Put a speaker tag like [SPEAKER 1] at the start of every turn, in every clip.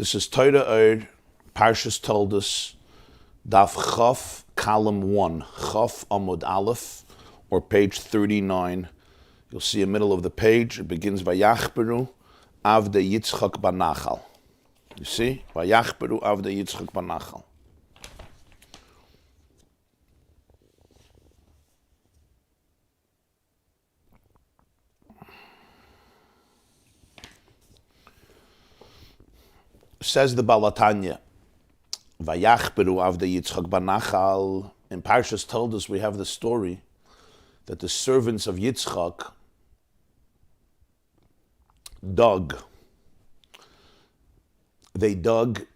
[SPEAKER 1] This is Torah Ohr Parsha Toldos, Daf Chaf, column 1, Chaf Amud Aleph, or page 39. You'll see in the middle of the page, it begins Vayachperu, Avde Yitzhak Banachal. You see? Vayachperu, Avde Yitzhak Banachal. Says the Balatanya, Vayachperu Avde Yitzhak Banachal. In Parshas Toldos we have the story that the servants of Yitzhak dug. They dug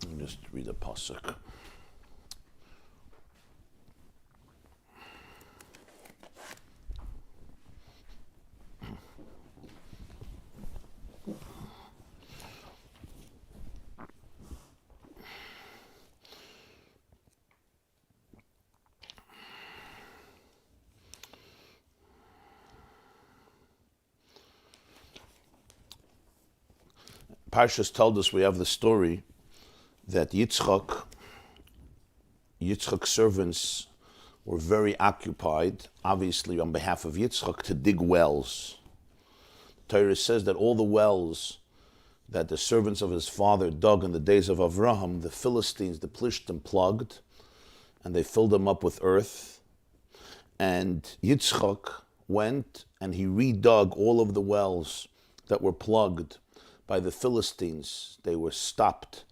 [SPEAKER 1] let me just read the pasuk. Parshas Toldos we have the story that Yitzhak's servants were very occupied, obviously on behalf of Yitzhak, to dig wells. Torah says that all the wells that the servants of his father dug in the days of Avraham, the Philistines, the Plishtim, plugged, and they filled them up with earth. And Yitzhak went and he redug all of the wells that were plugged by the Philistines. They were stopped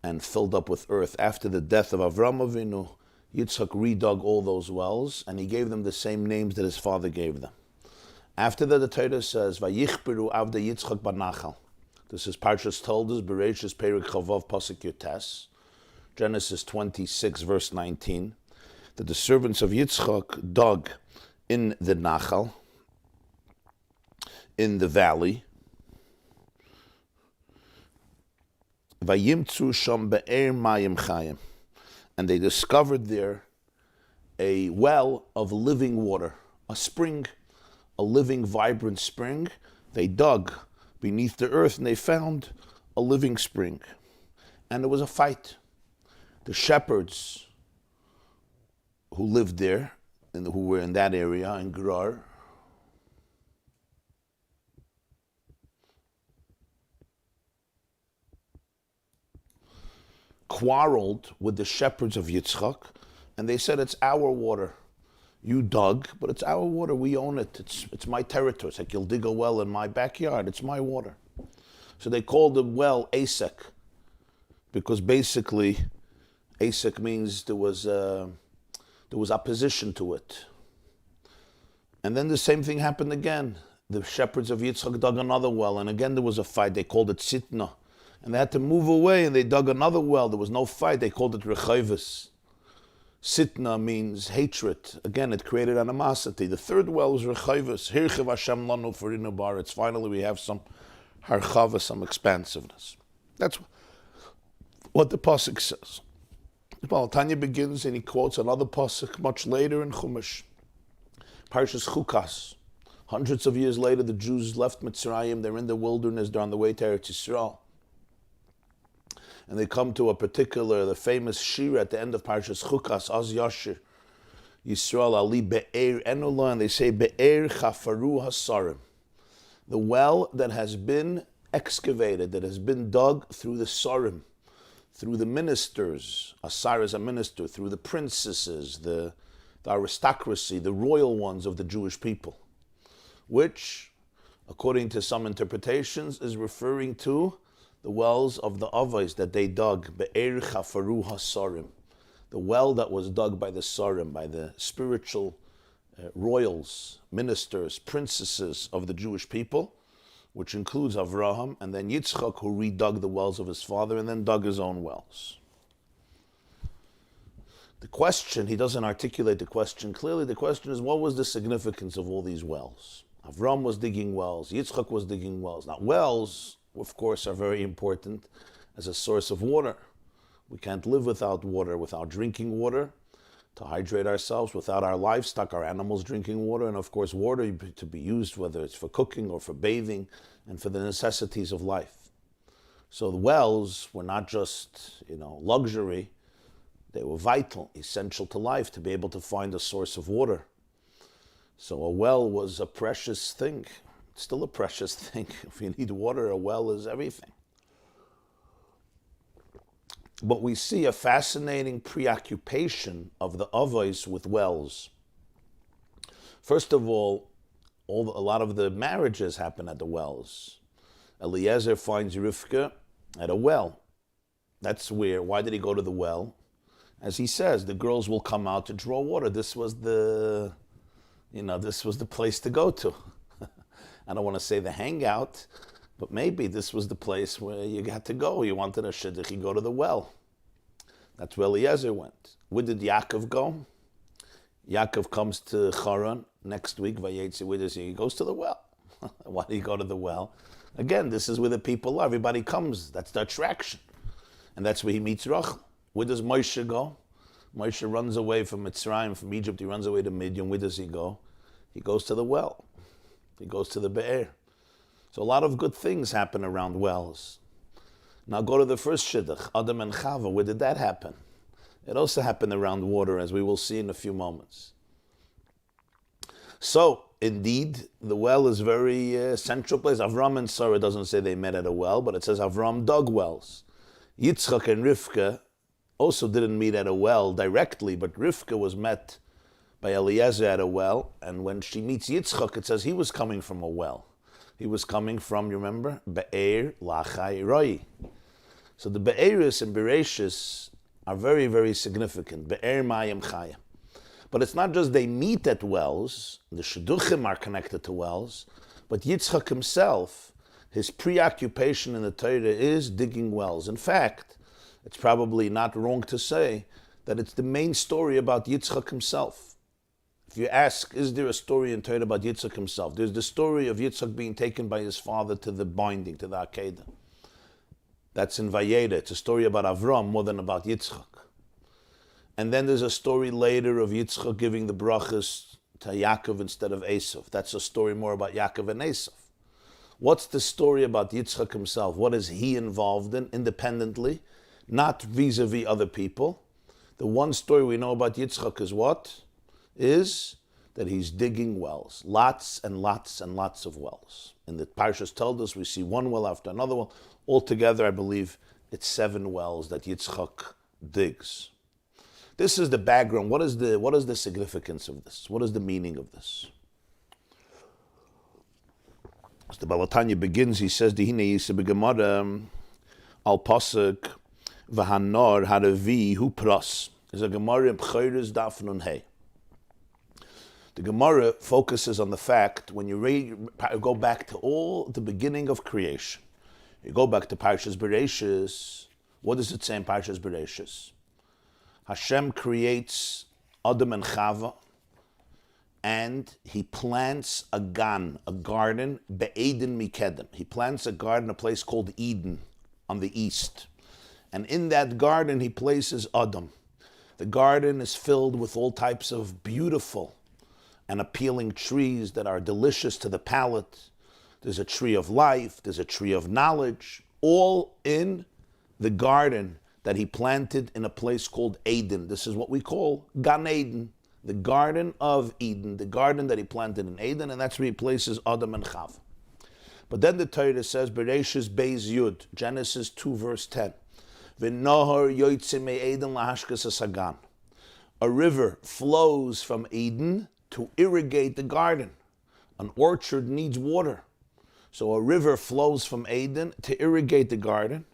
[SPEAKER 1] and filled up with earth. After the death of Avraham Avinu, Yitzhak redug all those wells and he gave them the same names that his father gave them. After that, the Torah says, Vayachperu Avde Yitzhak Banachal. This is Parshas Toldos, Bereshis Perek Chavav Pasuk Yotes, Genesis 26, verse 19, that the servants of Yitzhak dug in the Nachal, in the valley, Vayimtzu sham be'er mayim chayim, and they discovered there a well of living water, a spring, a living, vibrant spring. They dug beneath the earth and they found a living spring. And there was a fight. The shepherds who lived there, and who were in that area, in Gerar, quarreled with the shepherds of Yitzhak, and they said, it's our water. You dug, but it's our water. We own it. It's my territory. It's like you'll dig a well in my backyard. It's my water. So they called the well Asek, because basically Asek means there was opposition to it. And then the same thing happened again. The shepherds of Yitzhak dug another well, and again there was a fight. They called it Sitna. And they had to move away, and they dug another well. There was no fight. They called it Rechayvis. Sitna means hatred. Again, it created animosity. The third well was Rechayvis. Hirchiv Hashem lanu farinu baretz. Finally, we have some harchava, some expansiveness. That's what the pasuk says. Well, Tanya begins, and he quotes another pasuk much later in Chumash. Parshas Chukas. Hundreds of years later, the Jews left Mitzrayim. They're in the wilderness. They're on the way to Eretz Yisrael. And they come to the famous shira at the end of Parshas Chukas, Az Yashir, Yisrael Ali Be'er Enolah, and they say Be'er Chafaru Hasarim, the well that has been excavated, that has been dug through the Sarim, through the ministers. Asar is a minister, through the princesses, the aristocracy, the royal ones of the Jewish people, which, according to some interpretations, is referring to the wells of the Avos that they dug, Be'er Chafaru HaSarim, the well that was dug by the Sarim, by the spiritual royals, ministers, princesses of the Jewish people, which includes Avraham, and then Yitzchak, who redug the wells of his father and then dug his own wells. The question, he doesn't articulate the question clearly. The question is, what was the significance of all these wells? Avraham was digging wells, Yitzchak was digging wells. Now, wells, of course, are very important as a source of water. We can't live without water, without drinking water, to hydrate ourselves, without our livestock, our animals drinking water, and of course water to be used, whether it's for cooking or for bathing, and for the necessities of life. So the wells were not just, luxury, they were vital, essential to life, to be able to find a source of water. So a well was a precious thing. It's still a precious thing. If you need water, a well is everything. But we see a fascinating preoccupation of the Avos with wells. First of all, a lot of the marriages happen at the wells. Eliezer finds Rivka at a well. That's why did he go to the well? As he says, the girls will come out to draw water. This was the place to go to. I don't want to say the hangout, but maybe this was the place where you got to go. You wanted a shidduch, you go to the well. That's where Eliezer went. Where did Yaakov go? Yaakov comes to Haran next week. He goes to the well. Why did he go to the well? Again, this is where the people are. Everybody comes. That's the attraction. And that's where he meets Rachel. Where does Moshe go? Moshe runs away from Mitzrayim, from Egypt. He runs away to Midian. Where does he go? He goes to the well. He goes to the Be'er. So a lot of good things happen around wells. Now go to the first shidduch, Adam and Chava. Where did that happen? It also happened around water, as we will see in a few moments. So, indeed, the well is very central place. Avram and Sarah doesn't say they met at a well, but it says Avram dug wells. Yitzhak and Rivka also didn't meet at a well directly, but Rivka was met by Eliezer at a well, and when she meets Yitzhak, it says he was coming from a well. He was coming from, you remember, Be'er Lachai Roi. So the Be'eris and Bereshis are very, very significant. Be'er Mayim Chaya. But it's not just they meet at wells, the Shidduchim are connected to wells, but Yitzhak himself, his preoccupation in the Torah is digging wells. In fact, it's probably not wrong to say that it's the main story about Yitzhak himself. If you ask, is there a story in Torah about Yitzhak himself? There's the story of Yitzhak being taken by his father to the binding, to the Akedah. That's in Vayera. It's a story about Avram more than about Yitzhak. And then there's a story later of Yitzhak giving the brachas to Yaakov instead of Esav. That's a story more about Yaakov and Esav. What's the story about Yitzhak himself? What is he involved in independently, not vis-a-vis other people? The one story we know about Yitzhak is what? Is that he's digging wells. Lots and lots and lots of wells. In the Parshas Toldos, we see one well after another well. Altogether, I believe, it's 7 wells that Yitzhak digs. This is the background. What is the significance of this? What is the meaning of this? As the Balatanya begins, he says, Dihine Yisa B'Gemara al Pasuk V'Hanor Haravi Hu Pras. There's a Gemara in B'Chayres Daf Nun Hey. The Gemara focuses on the fact when you go back to all the beginning of creation. You go back to Parshas Bereshis. What does it say in Parshas Bereshis? Hashem creates Adam and Chava, and he plants a garden, be'eden mikedem. He plants a garden, a place called Eden, on the east. And in that garden, he places Adam. The garden is filled with all types of beautiful and appealing trees that are delicious to the palate. There's a tree of life, there's a tree of knowledge, all in the garden that he planted in a place called Eden. This is what we call Gan Eden, the Garden of Eden, the garden that he planted in Eden, and that's where he places Adam and Chava. But then the Torah says, Bereshis Beis Yud, Genesis 2 verse 10, V'nohor yoytze me'Eden lahashkas hasagan. A river flows from Eden to irrigate the garden. An orchard needs water. So a river flows from Eden to irrigate the garden.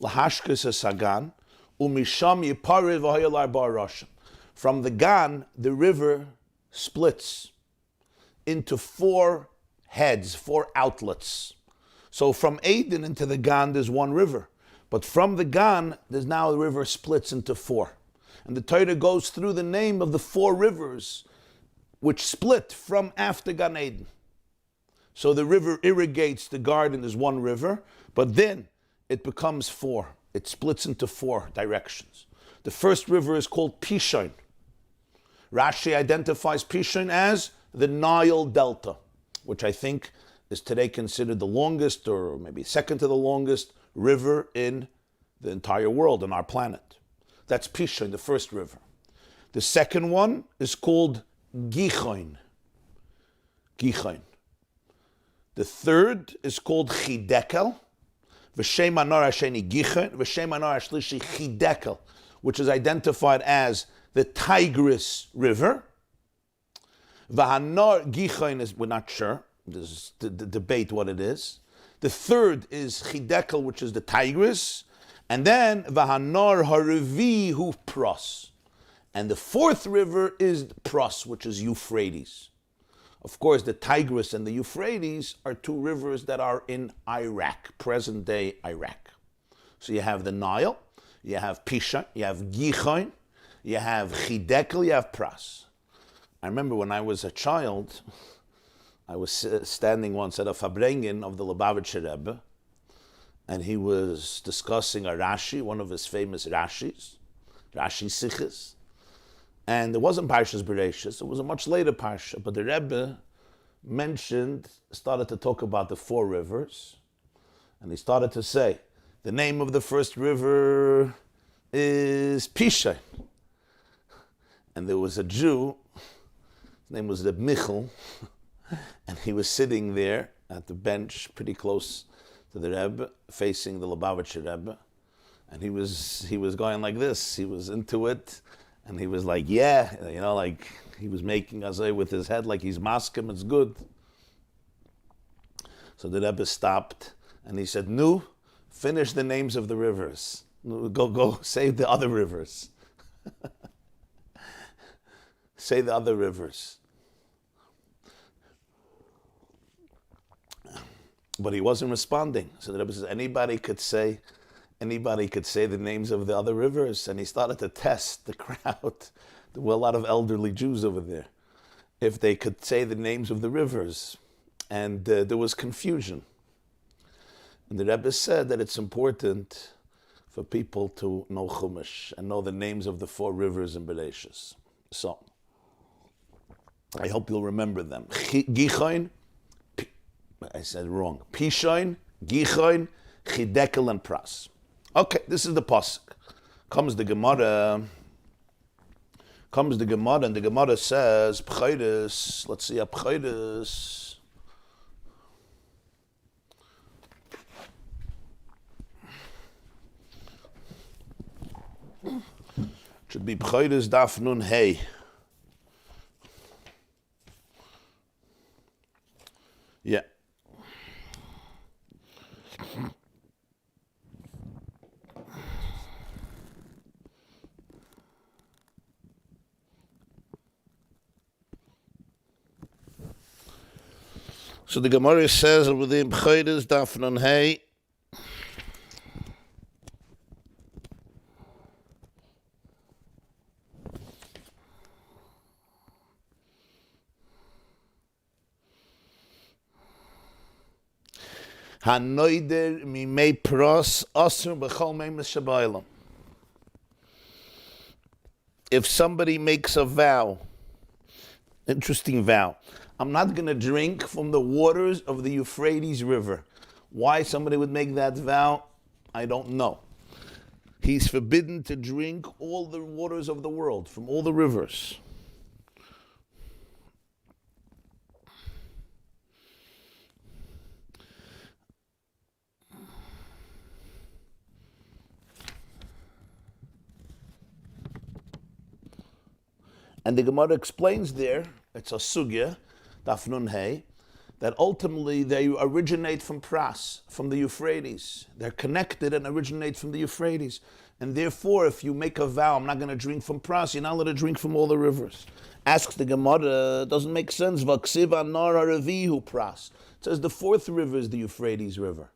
[SPEAKER 1] Lahashkas hasagan, umisham yipare v'hayalar ba'arashim. From the Gan, the river splits into 4 heads, 4 outlets. So from Eden into the Gan, there's one river. But from the Gan, there's now the river splits into 4. And the Torah goes through the name of the 4 rivers which split from after Gan Eden. So the river irrigates the garden as one river, but then it becomes 4. it splits into 4 directions. The first river is called Pishon. Rashi identifies Pishon as the Nile Delta, which I think is today considered the longest, or maybe second to the longest, river in the entire world, on our planet. That's Pishon, the first river. The second one is called Gichon. Gichon. The third is called Chidekel. V'shem anar hasheni Gichon, v'shem anar hashlishi Chidekel, which is identified as the Tigris River. V'hanar Gichon is, we're not sure. There's the debate what it is. The third is Chidekel, which is the Tigris. And then V'hanar Harevi hu Pros. And the fourth river is Pros, which is Euphrates. Of course, the Tigris and the Euphrates are 2 rivers that are in Iraq, present-day Iraq. So you have the Nile, you have Pishon, you have Gichon, you have Chidekel, you have Pros. I remember when I was a child, I was standing once at a Fabrengen of the Lubavitcher Rebbe, and he was discussing a Rashi, one of his famous Rashis, Rashi Sichos. And it wasn't Parshas Bereshis, it was a much later Parsha, but the Rebbe started to talk about the 4 rivers, and he started to say, the name of the first river is Pishon. And there was a Jew, his name was Reb Michal, and he was sitting there at the bench pretty close to the Rebbe, facing the Lubavitcher Rebbe, and he was going like this, he was into it, and he was like, yeah, like he was making us with his head like he's maskim, it's good. So the Rebbe stopped and he said, "Nu, finish the names of the rivers. Go, say the other rivers. Say the other rivers." But he wasn't responding. So the Rebbe says, anybody could say the names of the other rivers. And he started to test the crowd. There were a lot of elderly Jews over there, if they could say the names of the rivers. And there was confusion. And the Rebbe said that it's important for people to know Chumash and know the names of the 4 rivers in Bereshis. So, I hope you'll remember them. Gichon, I said wrong. Pishon, Gichon, Chidekel, and Pros. Okay, this is the pasuk. Comes the Gemara, and the Gemara says, Pchaydes, let's see, Pchaydes. Should be Pchaydes Daf Nun Hey. Yeah. So the Gemara says within Pchaydes Daf Nun Hey, Hanoider mimei pros asur b'chol meimes shabaylam. If somebody makes a vow, interesting vow, I'm not going to drink from the waters of the Euphrates River. Why somebody would make that vow, I don't know. He's forbidden to drink all the waters of the world, from all the rivers. And the Gemara explains there, it's a sugya, Daf Nun Hey, that ultimately they originate from Pras, from the Euphrates. They're connected and originate from the Euphrates. And therefore, if you make a vow, I'm not going to drink from Pras, you're not allowed to drink from all the rivers. Asks the Gemara, doesn't make sense. V'ksiva nar harevihu Pras. It says the 4th river is the Euphrates River.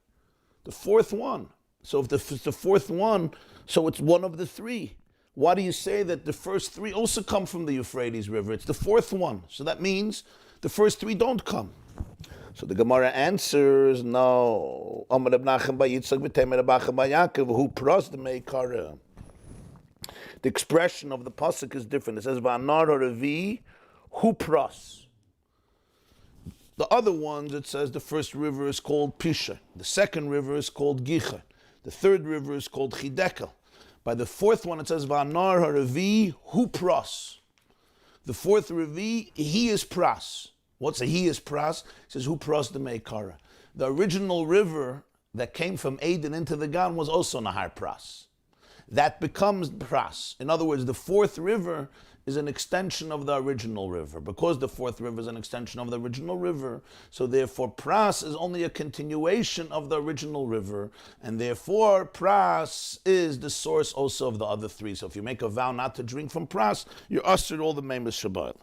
[SPEAKER 1] The 4th one. So if it's the 4th one, so it's one of the 3. Why do you say that the first 3 also come from the Euphrates River? It's the 4th one. So that means the first 3 don't come. So the Gemara answers, no. Amar Reb Nachman bar Yitzhak v'temer Reb Achim bar Yaakov, who pras the meikara. The expression of the pasuk is different. It says, Va'anar ha'revi hu pras. The other ones, it says the first river is called Pisha. The second river is called Gicha. The third river is called Chidekel. By the fourth one, it says, Va'anar ha'revi hu pras. The fourth revi, he is pras. What's a he is pras? It says, hu pras the meikara. The original river that came from Eden into the Gan was also Nahar Pras. That becomes Pras. In other words, the fourth river is an extension of the original river. Because the fourth river is an extension of the original river, so therefore Pras is only a continuation of the original river, and therefore Pras is the source also of the other three. So if you make a vow not to drink from Pras, you're ushered all the Maamer Shabbat.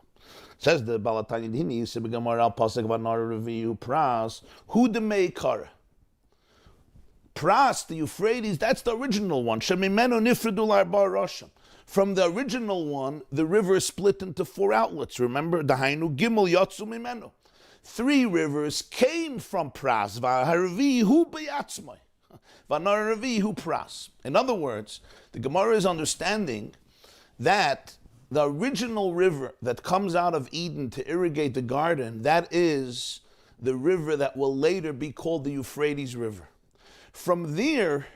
[SPEAKER 1] Says the Balatani Dini, Sibigamar al Pasek Vanar Review Pras, who the Meikar? Pras, the Euphrates, that's the original one. Shemimenu Nifredul Arba Rosham. From the original one, the river is split into four outlets. Remember, Dahainu Gimel Yotzu Mimenu. Three rivers came from Pras. Vaharvi hu beyatzmai. Vanaravi hu Pras. In other words, the Gemara is understanding that the original river that comes out of Eden to irrigate the garden, that is the river that will later be called the Euphrates River. From there,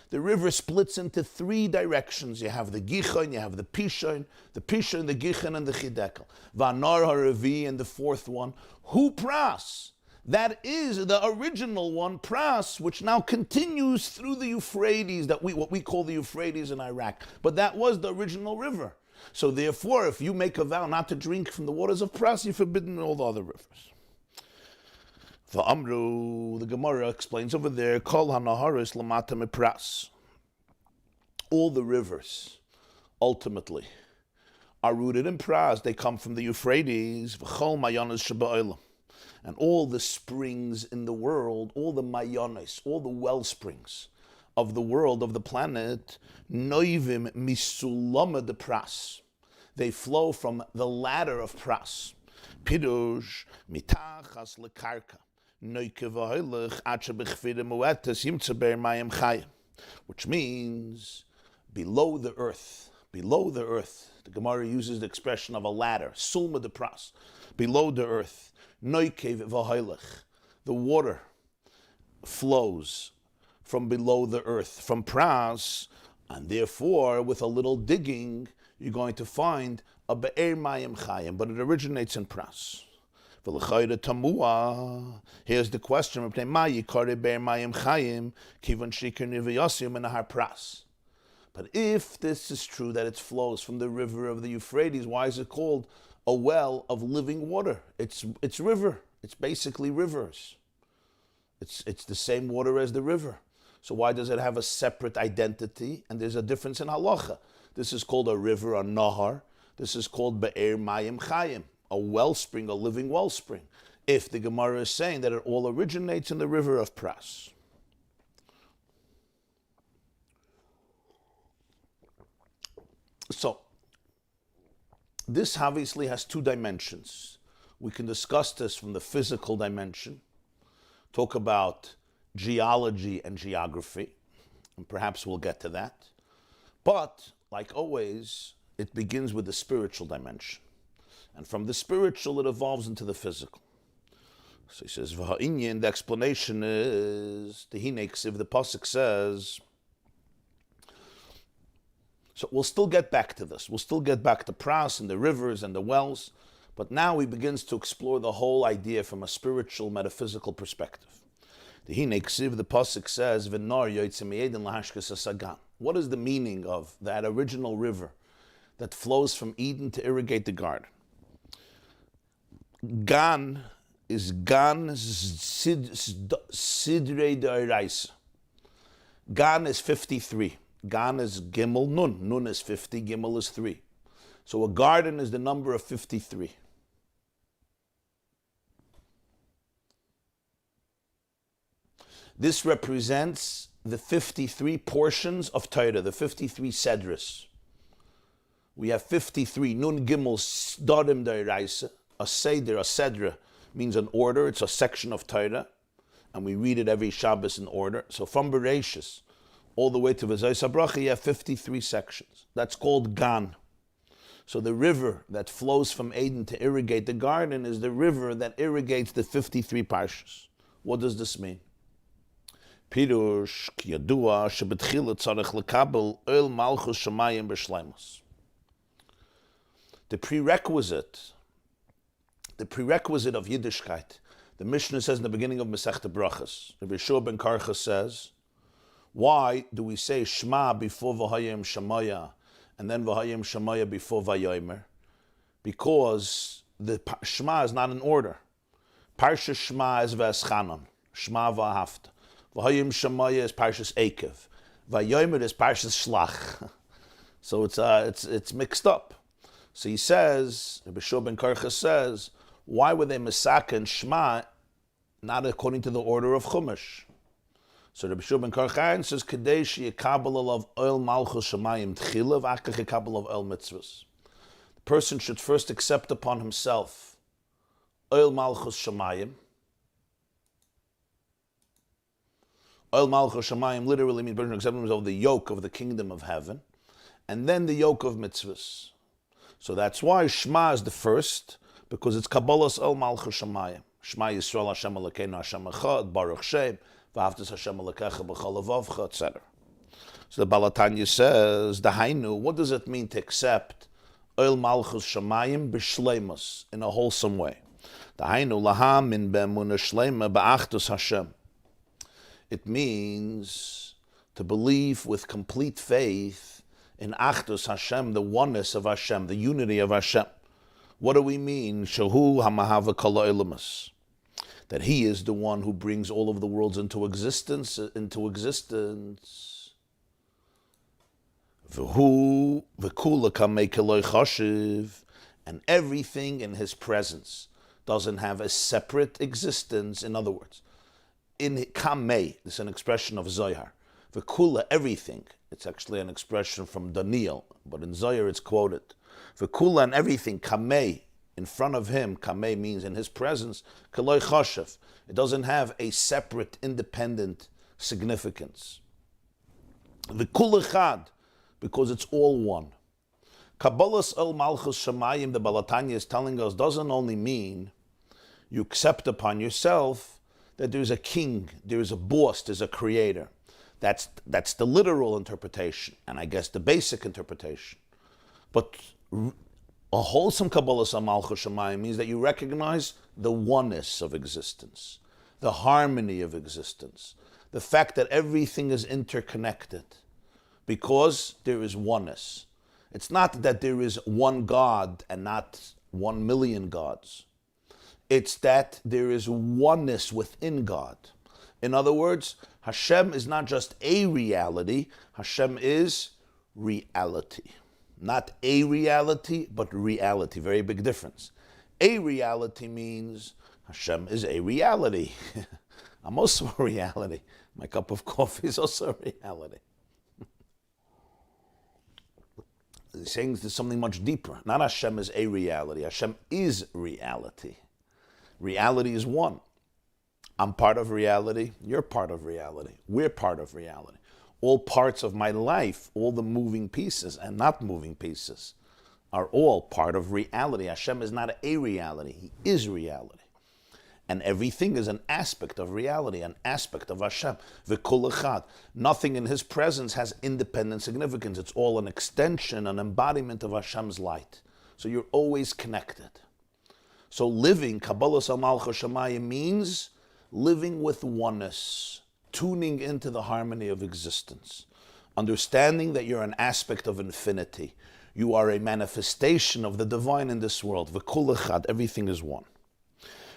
[SPEAKER 1] the river splits into three directions. You have the Gichon, you have the Pishon, the Gichon, and the Chidekel. Vanar Haravi, and the fourth one, Hu Pras. That is the original one, Pras, which now continues through the Euphrates, what we call the Euphrates in Iraq. But that was the original river. So therefore, if you make a vow not to drink from the waters of Pras, you're forbidden all the other rivers. V'amru, the Gemara explains over there, Kol hanaharis lamata mipras. All the rivers, ultimately, are rooted in Pras. They come from the Euphrates. V'chol mayanas sheba'olam. And all the springs in the world, all the mayanas, all the well springs of the world, of the planet, noivim misulama de Pras. They flow from the ladder of Pras. Pidush mitachas lekarka. Which means below the earth. Below the earth. The Gemara uses the expression of a ladder. Sulma de Pras. Below the earth. The water flows from below the earth, from Pras, and therefore, with a little digging, you're going to find a Be'er Mayim Chayim, but it originates in Pras. Here's the question: but if this is true, that it flows from the river of the Euphrates, why is it called a well of living water? It's river. It's basically rivers. It's the same water as the river. So why does it have a separate identity? And there's a difference in halacha. This is called a river, a nahar. This is called be'er mayim chayim, a wellspring, a living wellspring. If the Gemara is saying that it all originates in the river of Pras. So, this obviously has two dimensions. We can discuss this from the physical dimension, talk about geology and geography, and perhaps we'll get to that. But, like always, it begins with the spiritual dimension. And from the spiritual, it evolves into the physical. So he says, V'ha'inyan, the explanation is, the Hineksiv, the Pasuk says, so we'll still get back to this. We'll still get back to Pras and the rivers and the wells. But now he begins to explore the whole idea from a spiritual, metaphysical perspective. The Hineksiv, the Pasuk says, V'nar yoytzim me'eden lahashkas hasagan. What is the meaning of that original river that flows from Eden to irrigate the garden? Gan is Gan Sidrei D'Oraisa. Gan is 53. Gan is Gimel Nun. Nun is 50, Gimel is 3. So a garden is the number of 53. This represents the 53 portions of Torah, the 53 Sedras. We have 53 Nun Gimel Sdorim D'Oraisa, a Seder, a Sedra, means an order. It's a section of Torah, and we read it every Shabbos in order. So from Bereshis all the way to V'zayis HaBracha, you have 53 sections. That's called Gan. So the river that flows from Eden to irrigate the garden is the river that irrigates the 53 parshas. What does this mean? Pirush ki yadua shebetchila tzarech lekabel oil malchus shamayim b'shleimus. The prerequisite of Yiddishkeit, the Mishnah says in the beginning of Masechta Brachas, Rabbi YY ben Karcha says, why do we say Shema before V'hayim Shemaya and then V'hayim Shemaya before Vayomer? Because the Shema is not in order. Parsha Shema is V'eschanon, Shema V'ahavta. V'hayim Shemaya is Parshas Ekev. Vayomer is Parshas Shlach. So it's mixed up. So he says, Rabbi YY ben Karcha says, why were they Mesaka and Shema not according to the order of Chumash? So Rabbi YY ben Karcha says, Kadesh yekabel alav oil malchus shamayim tchila v'achach yekabel of oil mitzvahs. The person should first accept upon himself oil malchus shamayim. Oil malchus shamayim literally means person accepting himself the yoke of the kingdom of heaven, and then the yoke of mitzvahs. So that's why Shema is the first, because it's Kabbalah's oil malchus shamayim. Shema Yisrael Hashem Elokeinu Hashem Echad Baruch Shem V'aftas Hashem Elokecha B'chol Levavcha, etc. So the Balatanya says, the Hainu, what does it mean to accept oil malchus shamayim b'shleimus, in a wholesome way? The Hainu laham min be'emunah shleima ba'achtus Hashem. It means to believe with complete faith in Achdus Hashem, the oneness of Hashem, the unity of Hashem. What do we mean? Shahu hamahava kol ha'olamus. That He is the one who brings all of the worlds into existence. V'hu v'kula kamei keloi chashiv, and everything in His presence doesn't have a separate existence. In other words, in kamei, this is an expression of Zohar. V'kula, everything. It's actually an expression from Daniel, but in Zohar it's quoted. V'kula, and everything, kamei, in front of Him, kamei means in His presence, keloi chashiv. It doesn't have a separate, independent significance. V'kul echad, because it's all one. Kabbalah's el malchus shamayim, the Balatanya is telling us, doesn't only mean you accept upon yourself that there's a king, there's a boss, there's a creator. That's the literal interpretation, and I guess the basic interpretation. But a wholesome Kabbalah's el malchus shamayim means that you recognize the oneness of existence, the harmony of existence, the fact that everything is interconnected, because there is oneness. It's not that there is one God and not 1 million gods. It's that there is oneness within God. In other words, Hashem is not just a reality, Hashem is reality. Not a reality, but reality. Very big difference. A reality means Hashem is a reality. I'm also a reality. My cup of coffee is also a reality. He's saying there's something much deeper. Not Hashem is a reality. Hashem is reality. Reality is one. I'm part of reality. You're part of reality. We're part of reality. All parts of my life, all the moving pieces and not moving pieces, are all part of reality. Hashem is not a reality. He is reality. And everything is an aspect of reality, an aspect of Hashem. V'kol echad. Nothing in His presence has independent significance. It's all an extension, an embodiment of Hashem's light. So you're always connected. So living, Kabbalah's el malchus shamayim, means living with oneness, tuning into the harmony of existence, understanding that you're an aspect of infinity. You are a manifestation of the divine in this world. V'kol echad, everything is one.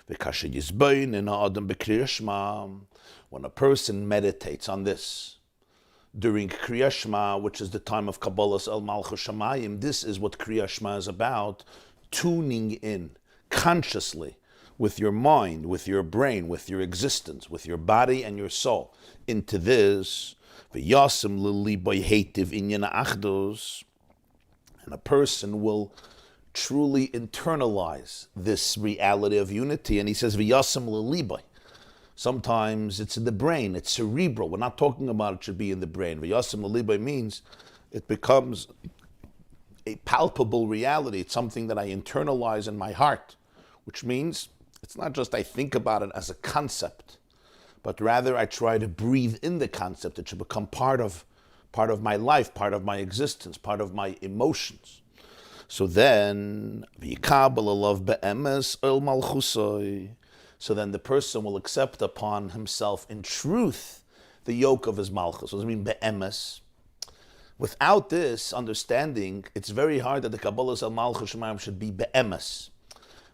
[SPEAKER 1] When a person meditates on this during Kriya Shema, which is the time of Kabbalah's el malchus shamayim, this is what Kriya Shema is about, tuning in consciously with your mind, with your brain, with your existence, with your body and your soul into this. And a person will truly internalize this reality of unity. And he says, V'yasem l'libai. Sometimes it's in the brain, it's cerebral. We're not talking about it should be in the brain. V'yasem l'libai means it becomes a palpable reality. It's something that I internalize in my heart, which means it's not just I think about it as a concept, but rather I try to breathe in the concept. It should become part of my life, part of my existence, part of my emotions. So then, so then the person will accept upon himself in truth the yoke of his malchus. What does it mean, be'emes? Without this understanding, it's very hard that the Kabbalah al Malchus Shemayim should be be'emes,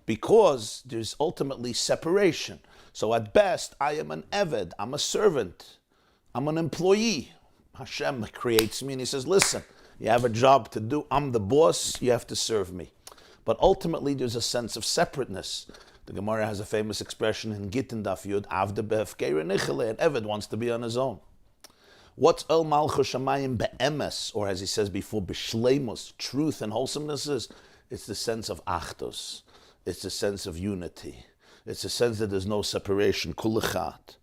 [SPEAKER 1] because there's ultimately separation. So at best, I am an eved, I'm a servant, I'm an employee. Hashem creates me and he says, listen, you have a job to do, I'm the boss, you have to serve me. But ultimately there's a sense of separateness. The Gemara has a famous expression in Gittin Daf Yud, Avde be'efkeire nichele, an eved wants to be on his own. What's El Malchus Shamayim be'emes, or as he says before, b'shleimus, truth and wholesomeness is? It's the sense of achdus. It's the sense of unity. It's the sense that there's no separation, kul echad.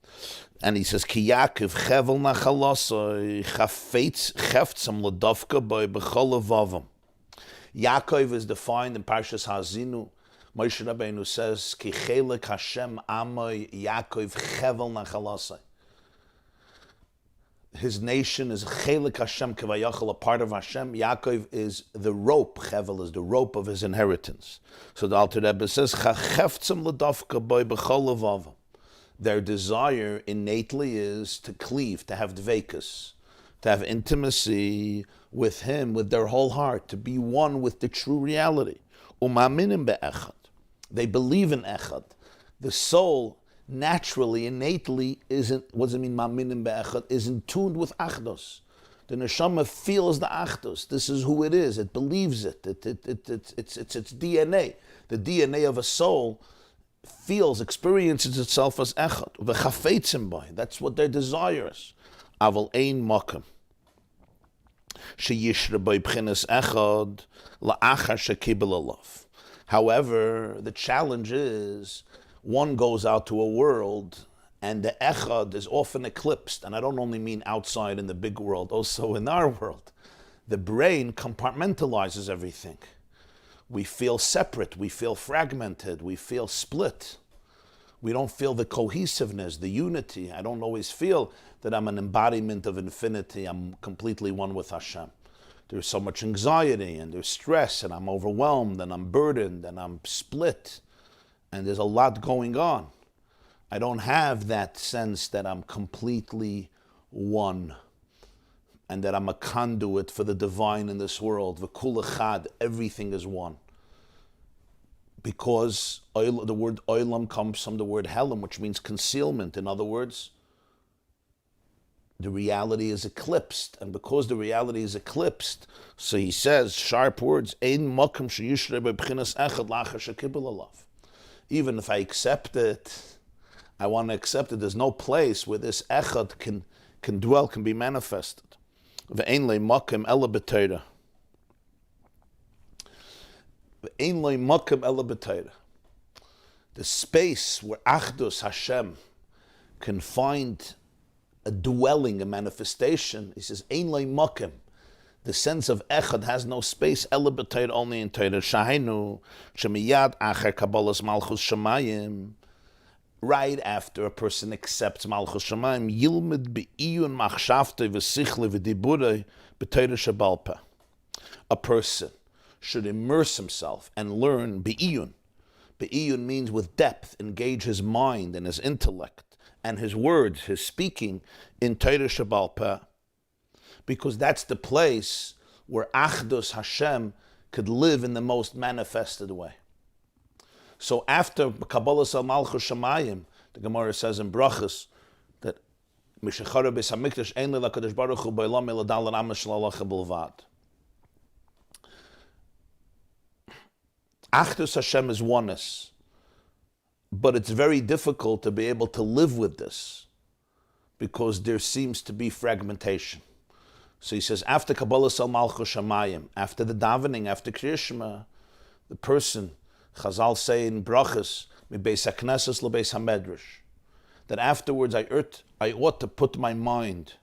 [SPEAKER 1] And he says, Ki Yaakov chevel nachalosoi chafetz cheftzam ladavka boi b'chol levavam. Yaakov is defined in Parshas Hazinu. Moshe Rabbeinu says, Ki chelek Hashem amoy Yaakov chevel nachalosoi. His nation is Chelek Hashem Kevayachal, a part of Hashem. Yaakov is the rope. Chevel is the rope of his inheritance. So the Alter Rebbe says, Chacheftzem l'davka boi b'chol levavam. Their desire innately is to cleave, to have dveikus, to have intimacy with him, with their whole heart, to be one with the true reality. Umaminim be'echad. They believe in echad. The soul naturally, innately, what does it mean, ma'aminim be'echad, is in tune with achdos. The neshama feels the achdos. This is who it is. It believes it. It's its DNA. The DNA of a soul feels, experiences itself as echad. V'chafeitzim by. That's what their desire is. Aval ein makam sheyishra by b'chinas echad la'achar shekibel alav. However, the challenge is one goes out to a world and the echad is often eclipsed. And I don't only mean outside in the big world, also in our world. The brain compartmentalizes everything. We feel separate, we feel fragmented, we feel split. We don't feel the cohesiveness, the unity. I don't always feel that I'm an embodiment of infinity. I'm completely one with Hashem. There's so much anxiety and there's stress and I'm overwhelmed and I'm burdened and I'm split. And there's a lot going on. I don't have that sense that I'm completely one and that I'm a conduit for the divine in this world. V'kul echad, everything is one. Because the word oilam comes from the word helam, which means concealment. In other words, the reality is eclipsed. And because the reality is eclipsed, so he says, sharp words, ein makam sheyishre b'bchinas echad la'achar shekibel alav. Even if I accept it, I want to accept it. There's no place where this echad can dwell, can be manifested. Ve'ein le makom ela b'Torah. Ve'ein le makom ela b'Torah. The space where Achdus Hashem can find a dwelling, a manifestation. He says, ein le makom. The sense of echad has no space, ela b'Torah, only in Torah. Shahenu shemiyad acher kabbalas malchus shamayim. Right after a person accepts malchus shamayim, yilmid be'iyun machshavtei v'sichle v'diburei b'Torah shebalpeh. A person should immerse himself and learn be'iyun. Be'iyun means with depth, engage his mind and his intellect and his words, his speaking in Torah shebalpeh. Because that's the place where Achdus Hashem could live in the most manifested way. So after Kabbalah Al Malchus Shamayim, the Gemara says in Brachas that Mishachara Beis Hamikdash Ein Leila Kadosh Baruch Hu B'Olam Eladal L'Amash L'Alacha B'Lvad. Achdus Hashem is oneness, but it's very difficult to be able to live with this because there seems to be fragmentation. So he says, after Kabbalah Al Malchus Shamayim, after the davening, after Kriyat Shema, the person, Chazal say in Brachas, mi beis haknesses le beis hamedrash, that afterwards I ought to put my mind,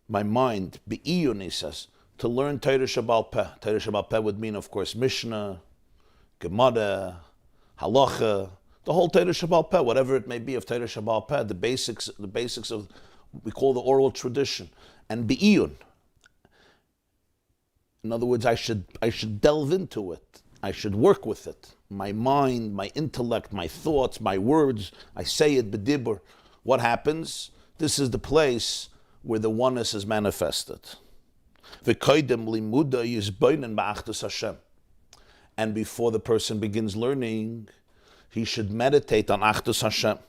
[SPEAKER 1] be'iyun, he says, to learn Torah Shabbal Peh. Torah Shabbal Peh would mean, of course, Mishnah, Gemara, Halacha, the whole Torah Shabbal Peh, whatever it may be of Torah Shabbal Peh, the basics of what we call the oral tradition, and be'iyun. In other words, I should delve into it. I should work with it. My mind, my intellect, my thoughts, my words, I say it b'dibur. What happens? This is the place where the oneness is manifested. And before the person begins learning, he should meditate on Achdus Hashem.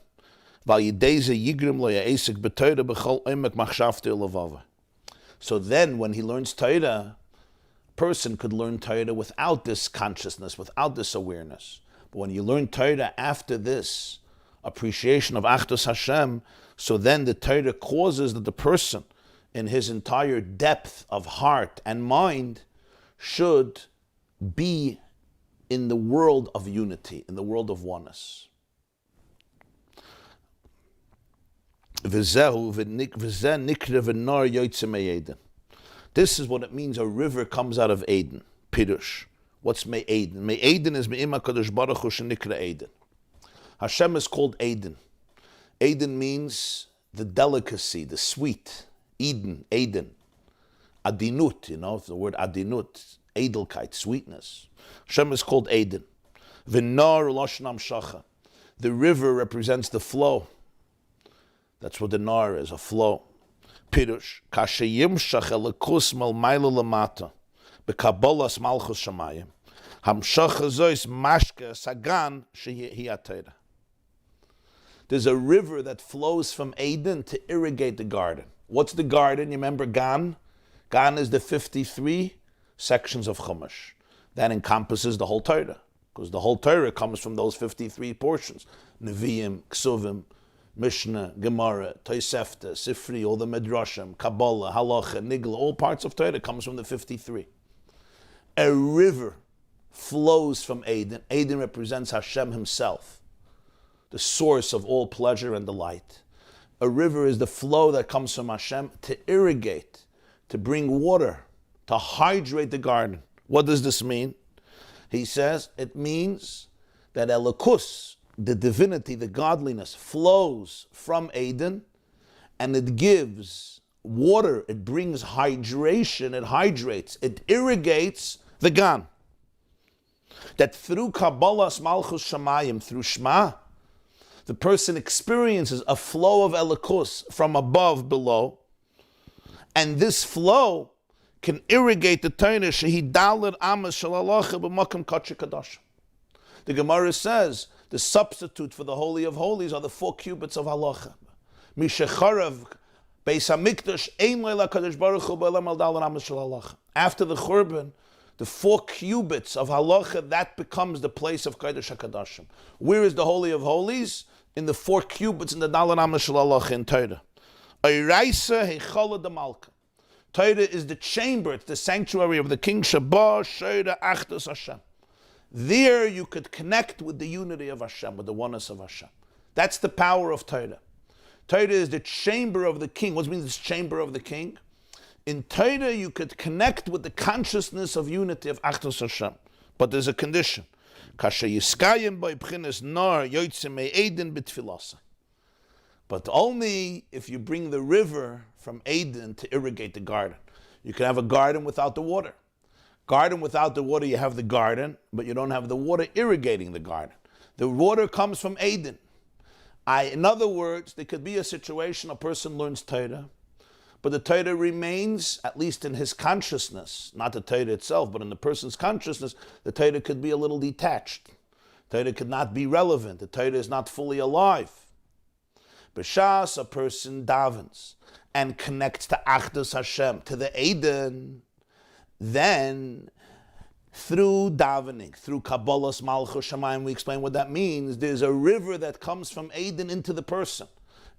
[SPEAKER 1] So then, when he learns Torah, person could learn Torah without this consciousness, without this awareness. But when you learn Torah after this appreciation of Achdus Hashem, so then the Torah causes that the person, in his entire depth of heart and mind, should be in the world of unity, in the world of oneness. This is what it means a river comes out of Eden. Pirush. What's Me'eden? Me'eden is Me'ima Kadosh Baruch Hu Shenikra Eden. Hashem is called Eden. Eden means the delicacy, the sweet. Eden. Adinut, the word adinut, edelkeit, sweetness. Hashem is called Eden. V'nar Lashon Amshacha. The river represents the flow. That's what the nar is, a flow. Pirush. Kashe yimshach elikus mal maila lamata. Bekabolas malchus shamayim. Hamshacha zois mashke sagan shehi atayra. There's a river that flows from Eden to irrigate the garden. What's the garden? You remember Gan? Gan is the 53 sections of Chumash. That encompasses the whole Torah, because the whole Torah comes from those 53 portions. Nevi'im, Ksuvim, Mishnah, Gemara, Tosefta, Sifri, all the Midrashim, Kabbalah, Halacha, Nigla, all parts of Torah comes from the 53. A river flows from Eden. Eden represents Hashem himself, the source of all pleasure and delight. A river is the flow that comes from Hashem to irrigate, to bring water, to hydrate the garden. What does this mean? He says it means that Elokus, the divinity, the godliness, flows from Eden, and it gives water, it brings hydration, it hydrates, it irrigates the Gan. That through Kabbalas Malchus Shamayim, through Shema, the person experiences a flow of Elokus from above, below, and this flow can irrigate the Torah. Shehi dalet amas shalalacha b'makom kachik kadosh. The Gemara says the substitute for the Holy of Holies are the 4 cubits of halacha. Mishacharav beis hamikdash ein leila kadosh baruch hu b'elam al dalet amas shalalacha. After the Churban, the 4 cubits of halacha, that becomes the place of Kodesh HaKadoshim. Where is the Holy of Holies? In the 4 cubits in the Dalet Amas Shel Halacha in Torah. Oiraisa Heichola de Malka. Torah is the chamber, it's the sanctuary of the king. Shabbat Shoyra Achdus Hashem. There you could connect with the unity of Hashem, with the oneness of Hashem. That's the power of Torah. Torah is the chamber of the king. What means this chamber of the king? In Torah, you could connect with the consciousness of unity of Achdus Hashem. But there's a condition. But only if you bring the river from Eden to irrigate the garden. You can have a garden without the water. Garden without the water, you have the garden, but you don't have the water irrigating the garden. The water comes from Eden. In other words, there could be a situation, a person learns Torah, but the Torah remains, at least in his consciousness, not the Torah itself, but in the person's consciousness, the Torah could be a little detached. The Torah could not be relevant. The Torah is not fully alive. B'shas, a person davens and connects to Achdus Hashem, to the Eden, then through davening, through Kabbalas Malchus Shamayim, we explain what that means. There's a river that comes from Eden into the person.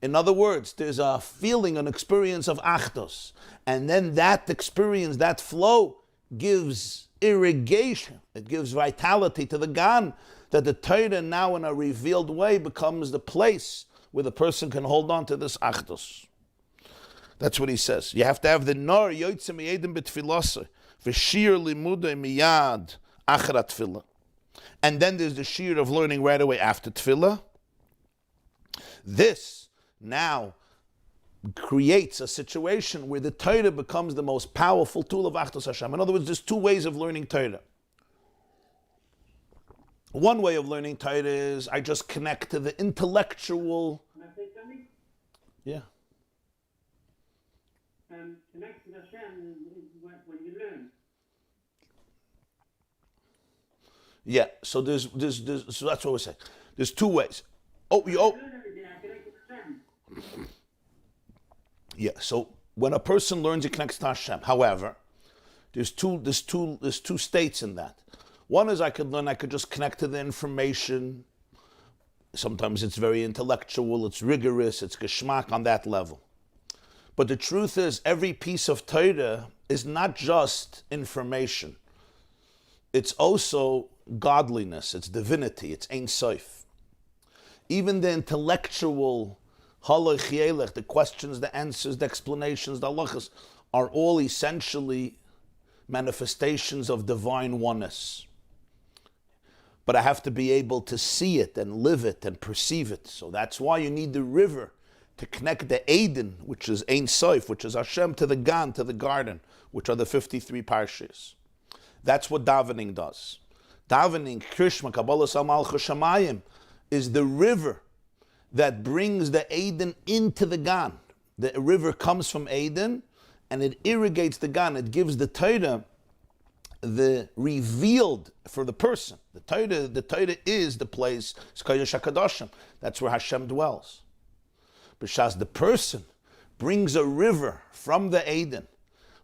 [SPEAKER 1] In other words, there's a feeling, an experience of Achdus. And then that experience, that flow, gives irrigation, it gives vitality to the Gan, that the Torah now in a revealed way becomes the place where the person can hold on to this Achdus. That's what he says. You have to have the Nor Yoitze Miyedim B'Tfilasa V'Shir Limudei Miyad Achrat Tefillah. And then there's the Shir of learning right away after Tefillah. This now creates a situation where the Torah becomes the most powerful tool of Achdus Hashem. In other words, there's two ways of learning Torah. One way of learning Torah is I just connect to the intellectual.
[SPEAKER 2] Can I say something?
[SPEAKER 1] Yeah.
[SPEAKER 2] Connect to Hashem is when you learn.
[SPEAKER 1] Yeah. So so that's what we're saying. There's two ways. Yeah. So when a person learns, he connects to Hashem. However, there's two states in that. One is I could just connect to the information. Sometimes it's very intellectual, it's rigorous, it's geschmack on that level. But the truth is, every piece of Torah is not just information. It's also godliness, it's divinity, it's Ein Sof. Even the intellectual halach yelech, the questions, the answers, the explanations, the halachas, are all essentially manifestations of divine oneness. But I have to be able to see it and live it and perceive it. So that's why you need the river to connect the Eden, which is Ein Sof, which is Hashem, to the Gan, to the garden, which are the 53 parshas. That's what davening does. Davening, Krishma, Kabbalah Samal Choshamayim, is the river that brings the Eden into the Gan. The river comes from Eden and it irrigates the Gan. It gives the Torah the revealed for the person. The Torah is the place, it's Kodesh HaKadoshim. That's where Hashem dwells. B'shas the person brings a river from the Eden.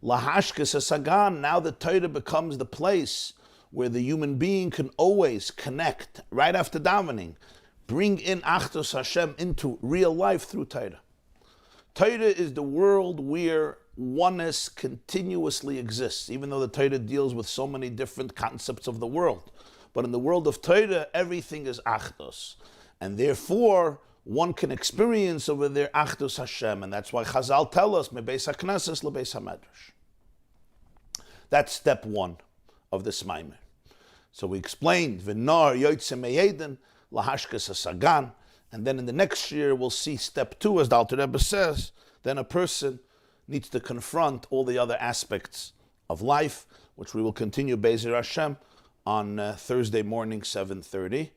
[SPEAKER 1] Lahashkes Hasagan, now the Torah becomes the place where the human being can always connect, right after davening, bring in Achdus Hashem into real life through Torah. Torah is the world where oneness continuously exists, even though the Torah deals with so many different concepts of the world. But in the world of Torah, everything is Achdus. And therefore, one can experience over there Achdus Hashem. And that's why Chazal tell us, Mebeis HaKnesses lebeis HaMedrash. That's step one of this Maamer. So we explained, V'nar yoytze me'eden, lahashkes hasagan. And then in the next year, we'll see step two, as the Alter Rebbe says, then a person needs to confront all the other aspects of life, which we will continue Be'ezer Hashem on Thursday morning, 7:30.